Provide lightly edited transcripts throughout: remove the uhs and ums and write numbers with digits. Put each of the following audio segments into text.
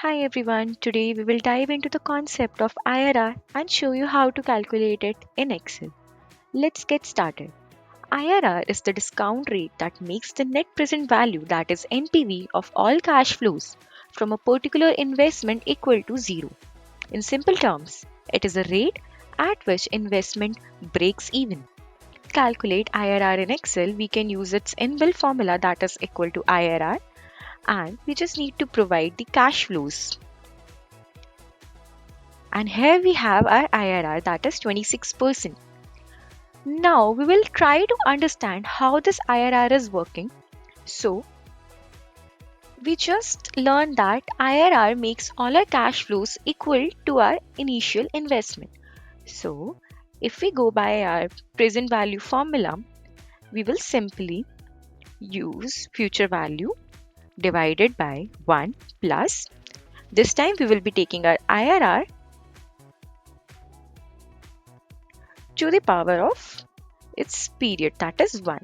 Hi everyone, today we will dive into the concept of IRR and show you how to calculate it in Excel. Let's get started. IRR is the discount rate that makes the net present value, that is NPV, of all cash flows from a particular investment equal to zero. In simple terms, it is a rate at which investment breaks even. To calculate IRR in Excel, we can use its inbuilt formula, that is equal to IRR, and we just need to provide the cash flows. And here we have our IRR, that is 26%. Now we will try to understand how this IRR is working. So we just learned that IRR makes all our cash flows equal to our initial investment. So if we go by our present value formula, we will simply use future value divided by 1 plus. This time we will be taking our IRR to the power of its period, that is 1.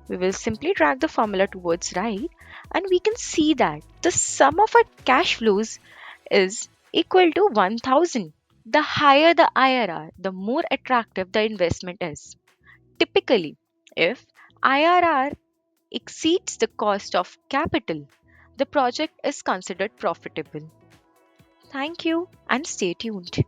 We will simply drag the formula towards right, and we can see that the sum of our cash flows is equal to 1000. The higher the IRR, the more attractive the investment is. Typically, if IRR exceeds the cost of capital, the project is considered profitable. Thank you and stay tuned.